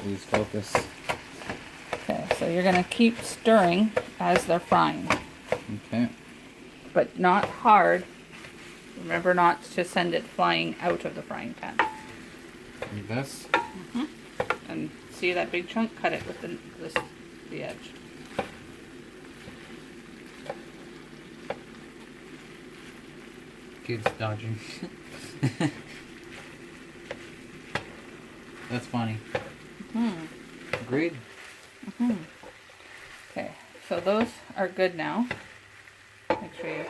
lose focus. Okay, so you're going to keep stirring as they're frying. Okay. But not hard. Remember not to send it flying out of the frying pan. Like this? Mm-hmm. And see that big chunk? Cut it with the edge. Kids dodging. That's funny. Mm-hmm. Agreed? Mm-hmm. Okay, so those are good now. Make sure you,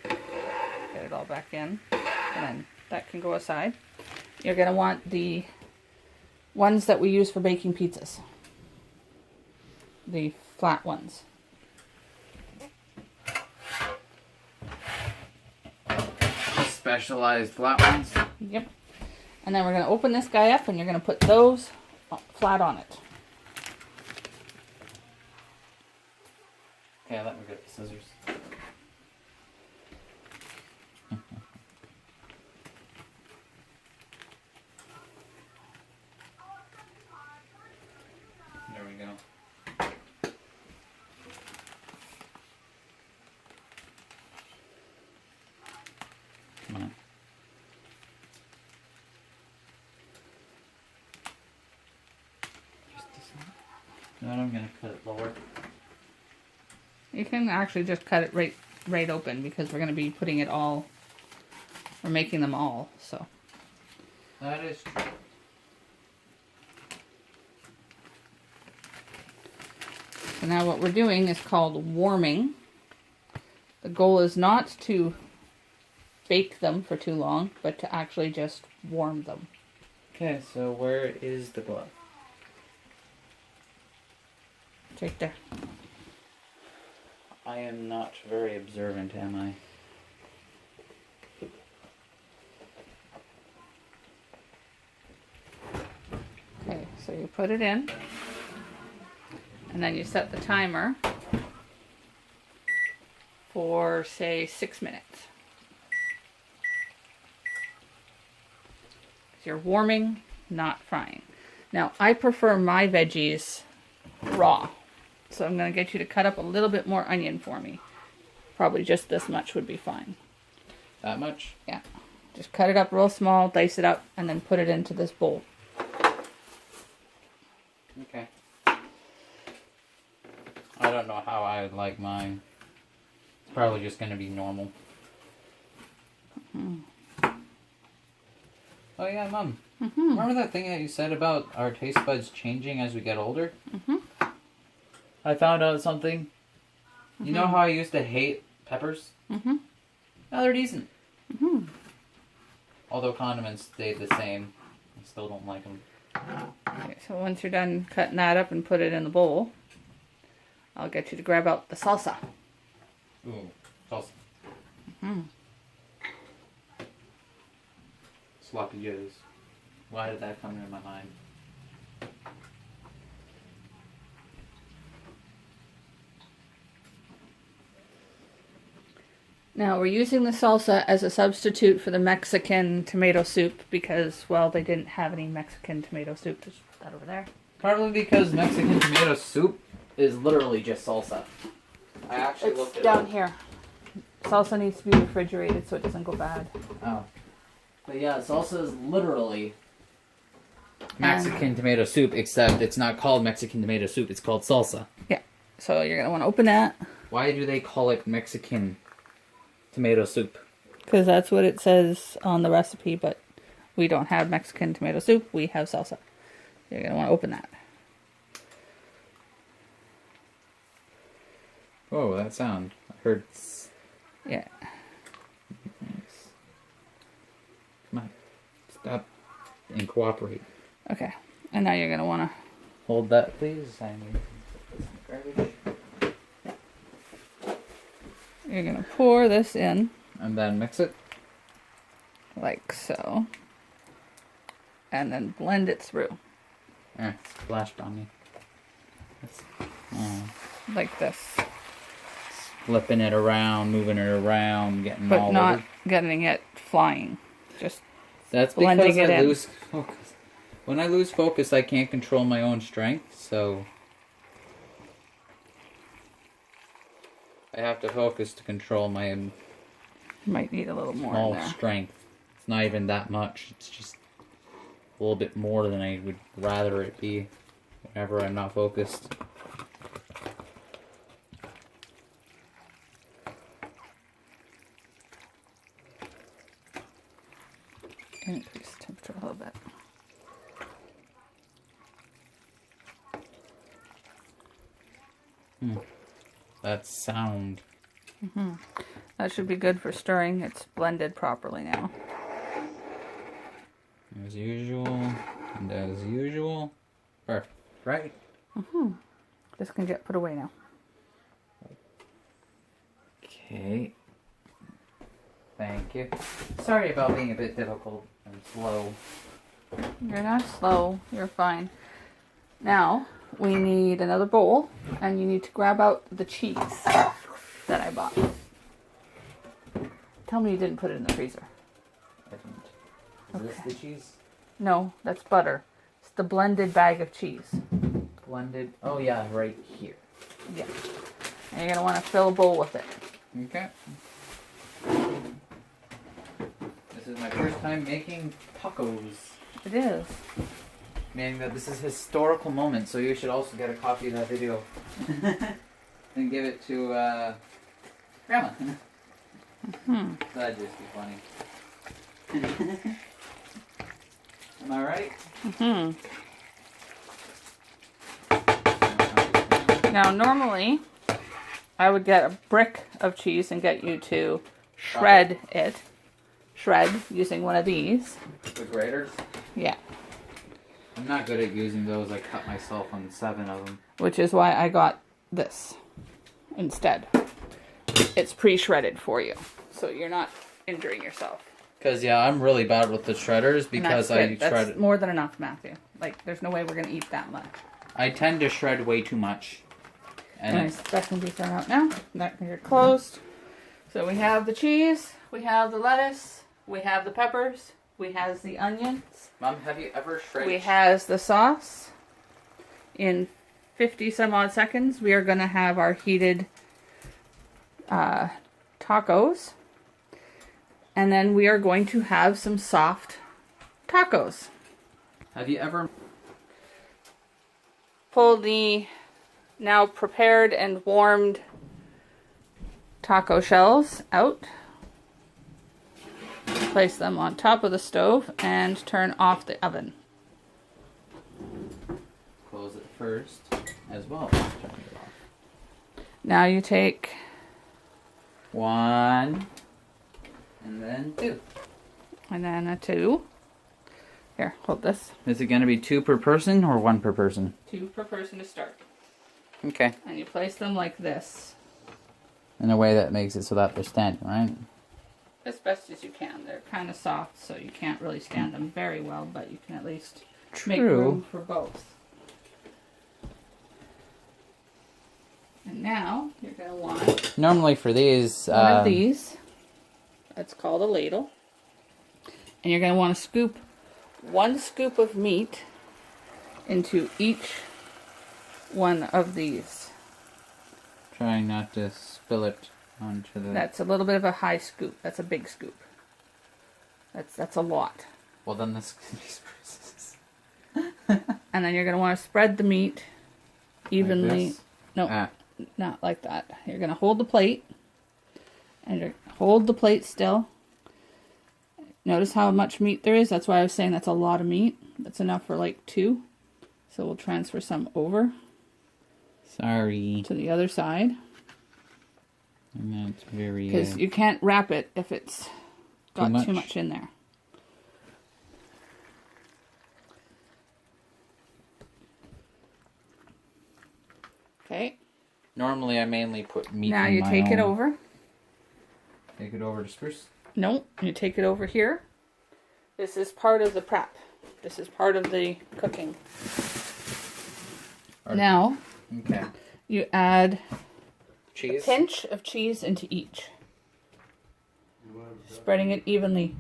get it all back in. And then that can go aside. You're going to want the ones that we use for baking pizzas. The flat ones. Specialized flat ones? Yep. And then we're going to open this guy up and you're going to put those flat on it. Okay, let me get the scissors. There we go. Come on. Just a second. Then I'm gonna cut it lower. You can actually just cut it right open because we're going to be putting it all, we're making them all, so. That is true. So now what we're doing is called warming. The goal is not to bake them for too long, but to actually just warm them. Okay, so where is the glove? It's right there. I am not very observant, am I? Okay, so you put it in, and then you set the timer for, say, 6 minutes. You're warming, not frying. Now, I prefer my veggies raw. So I'm going to get you to cut up a little bit more onion for me. Probably just this much would be fine. That much? Yeah. Just cut it up real small, dice it up, and then put it into this bowl. Okay. I don't know how I like mine. It's probably just going to be normal. Mm-hmm. Oh yeah, Mom. Mm-hmm. Remember that thing that you said about our taste buds changing as we get older? Mm-hmm. I found out something. Mm-hmm. You know how I used to hate peppers? Mm-hmm. Now they're decent. Mm-hmm. Although condiments stayed the same. I still don't like them. Okay, so once you're done cutting that up and put it in the bowl, I'll get you to grab out the salsa. Ooh, salsa. Mm-hmm. Sloppy joes. Why did that come into my mind? Now we're using the salsa as a substitute for the Mexican tomato soup because, well, they didn't have any Mexican tomato soup. Just put that over there. Probably because Mexican tomato soup is literally just salsa. I actually looked it down up. here. Salsa needs to be refrigerated so it doesn't go bad. Oh. But yeah, salsa is literally Mexican tomato soup, except it's not called Mexican tomato soup, it's called salsa. Yeah. So you're going to want to open that. Why do they call it Mexican tomato soup? Because that's what it says on the recipe, but we don't have Mexican tomato soup, we have salsa. You're going to want to open that. Oh, that sound. I heard... Yeah. Come on. Stop and cooperate. Okay. And now you're going to want to... Hold that, please. I need garbage. You're going to pour this in. And then mix it. Like so. And then blend it through. It splashed on me. Like this. Flipping it around, moving it around, getting But all not over. getting it flying. Just That's blending because it I in. lose focus. When I lose focus, I can't control my own strength, so I have to focus to control my Might need a little more small in there. strength. It's not even that much. It's just a little bit more than I would rather it be whenever I'm not focused. Increase temperature a little bit. That sound. That should be good for stirring. It's blended properly now. As usual, and as usual. Perfect, right? This can get put away now. Okay. Thank you. Sorry about being a bit difficult and slow. You're not slow. You're fine. Now, we need another bowl, and you need to grab out the cheese that I bought. Tell me you didn't put it in the freezer. I didn't. Is this the cheese? No, that's butter. It's the blended bag of cheese. Blended. Oh yeah, right here. Yeah. And you're going to want to fill a bowl with it. Okay. This is my first time making tacos. It is. Meaning that this is a historical moment, so you should also get a copy of that video. And give it to, Grandma. That'd just be funny. Am I right? Now, normally, I would get a brick of cheese and get you to shred it. Shred using one of these. The graters? Yeah. I'm not good at using those. I cut myself on 7 of them. Which is why I got this instead. It's pre-shredded for you, so you're not injuring yourself. Because, yeah, I'm really bad with the shredders because I shred... That's more than enough, Matthew. Like, there's no way we're going to eat that much. I tend to shred way too much. And Anyways, that can be thrown out now. That can get closed. So we have the cheese, we have the lettuce, we have the peppers, we have the onions. Mom, have you ever shredded... We has the sauce. In 50 some odd seconds, we are going to have our heated tacos. And then we are going to have some soft tacos. Have you ever... Pull the now prepared and warmed taco shells out. Place them on top of the stove and turn off the oven. Close it first as well. Turn it off. Now you take 1 and then 2. and then a 2. Here, hold this. Is it going to be 2 per person or 1 per person? 2 per person to start. Okay. And you place them like this. In a way that makes it so that they're standing, right? As best as you can. They're kind of soft, so you can't really stand them very well, but you can at least make room for both. And now, you're going to want Normally for these... one of these. That's called a ladle. And you're going to want to scoop 1 scoop of meat into each one of these. Trying not to spill it onto the... That's a little bit of a high scoop. That's a big scoop. That's a lot. Well, then this could be spices. And then you're going to want to spread the meat evenly. Like this? No, not like that. You're going to hold the plate. And you're hold the plate still. Notice how much meat there is. That's why I was saying that's a lot of meat. That's enough for like 2. So we'll transfer some over. Sorry. To the other side. And that's very... Because you can't wrap it if it's got too much in there. Okay. Normally I mainly put meat now in you my take own. it over. Take it over to Spruce? No, you take it over here. This is part of the prep. This is part of the cooking. Now, okay. You add cheese. A pinch of cheese into each. Spreading it evenly.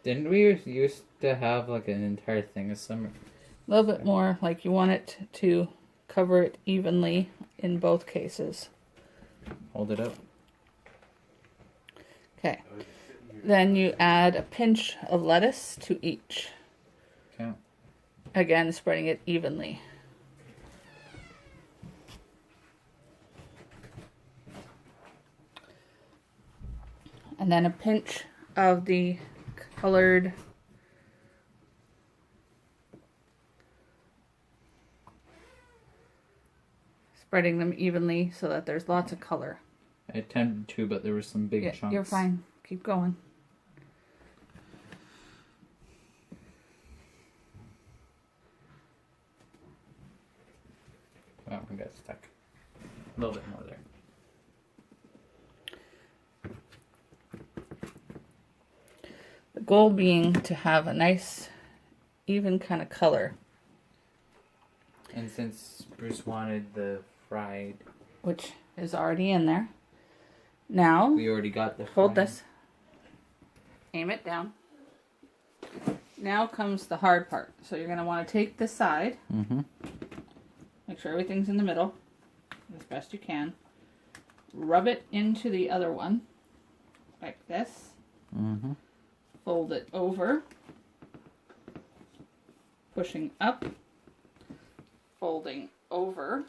Didn't we used to have like an entire thing of summer? A little bit more, like you want it to cover it evenly in both cases. Hold it up. Okay. Then you add a pinch of lettuce to each. Okay. Again, spreading it evenly. And then a pinch of the colored spreading them evenly so that there's lots of color. I attempted to, but there were some big chunks. You're fine. Keep going. Oh, I got stuck. A little bit more there. The goal being to have a nice, even kind of color. And since Bruce wanted the fried... Which is already in there. Now, we already got the hold fried. this. Aim it down. Now comes the hard part. So you're going to want to take this side. Mm-hmm. Make sure everything's in the middle as best you can. Rub it into the other one like this. Mm-hmm. Fold it over. Pushing up. Folding over.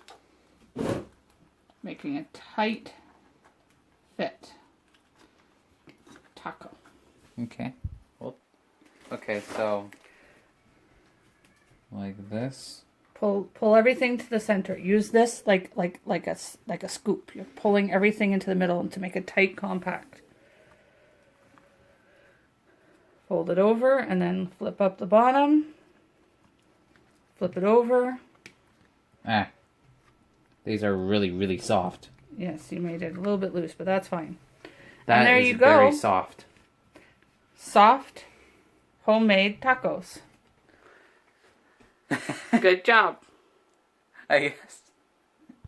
Making a tight fit. Taco. Okay. Well, okay, so like this. Pull everything to the center. Use this like a scoop. You're pulling everything into the middle and to make a tight compact. Fold it over and then flip up the bottom. Flip it over. Ah. These are really, really soft. Yes, you made it a little bit loose, but that's fine. That and there is you go. very soft. Soft, homemade tacos. Good job. I guess.